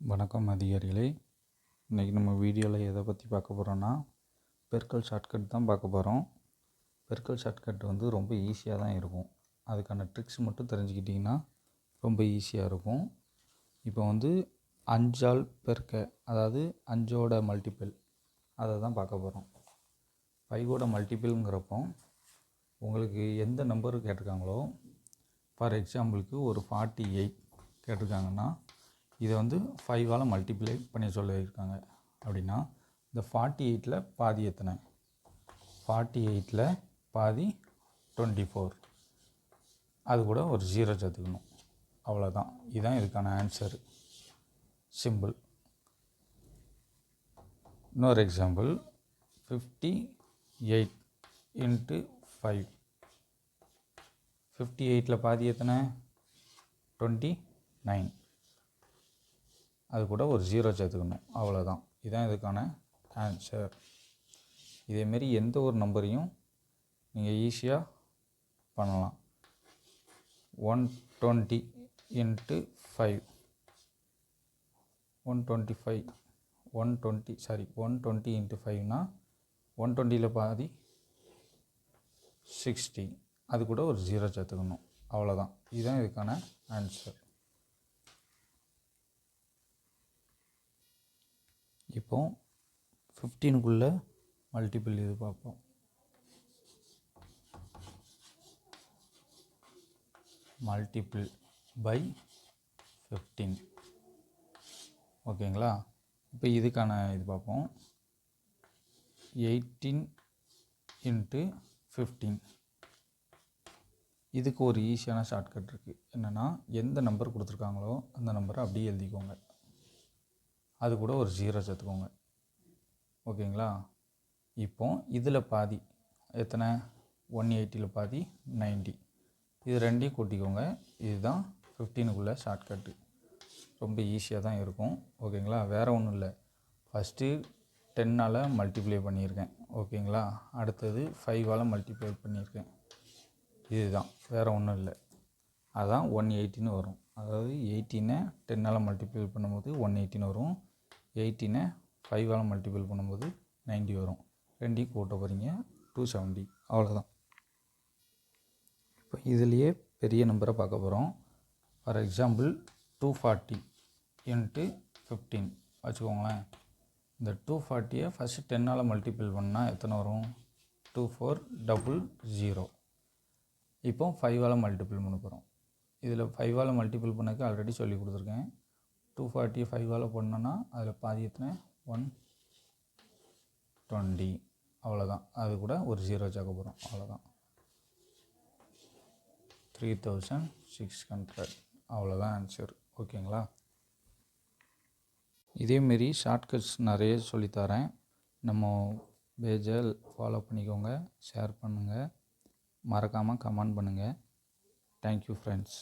வணக்கம் அதிகாரிகளே. இன்றைக்கி நம்ம வீடியோவில் எதை பற்றி பார்க்க போகிறோன்னா பெருக்கல் ஷார்ட்கட் தான் பார்க்க போகிறோம். பெருக்கல் ஷார்ட்கட் ரொம்ப ஈஸியாக தான் இருக்கும். அதுக்கான ட்ரிக்ஸ் மட்டும் தெரிஞ்சுக்கிட்டிங்கன்னா ரொம்ப ஈஸியாக இருக்கும். இப்போ 5ஆல் பெருக்க, அதாவது 5ஓட மல்டிபிள், அதை தான் பார்க்க போகிறோம். 5ஓட மல்டிபிள்ங்கிறப்போ உங்களுக்கு எந்த நம்பர் கேட்டிருக்காங்களோ, ஃபார் எக்ஸாம்பிளுக்கு ஒரு 48 கேட்டிருக்காங்கன்னா இதை 5ஆல் மல்டிப்ளை பண்ணி சொல்லியிருக்காங்க. அப்படின்னா இந்த 48ல் பாதி எத்தனை? 48ல் பாதி 24. அது கூட ஒரு 0 சேர்த்துக்கணும். அவ்வளோதான். இதுதான் இதுக்கான ஆன்சர். சிம்பிள். இன்னொரு எக்ஸாம்பிள், 58 × 5. 58ல் பாதி எத்தனை? 29. அது கூட ஒரு 0 சேர்த்துக்கணும். அவ்வளோதான். இதுதான் இதுக்கான ஆன்சர். இதேமாரி எந்த ஒரு நம்பரையும் நீங்கள் ஈஸியாக பண்ணலாம். 120 × 5. 120 × 5னா 120ல் பாதி 60. அது கூட ஒரு 0 சேர்த்துக்கணும். அவ்வளோதான். இதுதான் இதுக்கான ஆன்சர். இப்போ 15க்குள்ளே மல்டிபிள் இது பார்ப்போம். Multiple by 15. ஓகேங்களா? இப்போ இதுக்கான இது பார்ப்போம். 18 × 15. இதுக்கு ஒரு ஈஸியான ஷார்ட்கட் இருக்குது. என்னென்னா, எந்த நம்பர் கொடுத்துருக்காங்களோ அந்த நம்பரை அப்படியே எழுதிக்கோங்க. அது கூட ஒரு 0 சேர்த்துக்கோங்க. ஓகேங்களா? இப்போ இதில் பாதி எத்தனை? 180ல் பாதி 90. இது ரெண்டையும் கூட்டிக்கோங்க. இதுதான் 15க்குள்ளே ஷார்ட்கட்டு. ரொம்ப ஈஸியாக தான் இருக்கும். ஓகேங்களா? வேறு ஒன்றும் இல்லை. ஃபஸ்ட்டு 10ஆல் மல்டிப்ளை பண்ணியிருக்கேன். ஓகேங்களா? அடுத்தது 5ஆல் மல்டிப்ளை பண்ணியிருக்கேன். இதுதான், வேறு ஒன்றும் இல்லை. அதுதான் 180ன்னு வரும். அதாவது 18 10ஆல் மல்டிப்ளை பண்ணும்போது 180ன்னு வரும். 18 5ஆல் மல்டிபிள் பண்ணும்போது 90 வரும். ரெண்டையும் கூட்ட போகிறீங்க, 270. அவ்வளோதான். இப்போ இதுலேயே பெரிய நம்பரை பார்க்க போகிறோம். ஃபார் எக்ஸாம்பிள் 240 × 15 வச்சுக்கோங்களேன். இந்த 240 ஃபஸ்ட்டு 10ஆல் மல்டிபிள் பண்ணால் எத்தனை வரும்? 2400. இப்போ 5ஆல் மல்டிபிள் பண்ண போகிறோம். இதில் 5ஆல் மல்டிபிள் பண்ணக்கு ஆல்ரெடி சொல்லி கொடுத்துருக்கேன். 240 5ஆல் பண்ணோன்னா அதில் பாதி எத்தனை? 120. அவ்வளோதான். அது கூட ஒரு 0 சேர்க்க போகிறோம். அவ்வளோதான். 3600. அவ்வளோதான் ஆன்சர். ஓகேங்களா? இதேமாரி ஷார்ட்கட்ஸ் நிறைய சொல்லித்தரேன். நம்ம பேஜை ஃபாலோ பண்ணிக்கோங்க, ஷேர் பண்ணுங்கள், மறக்காமல் கமெண்ட் பண்ணுங்கள். Thank you friends.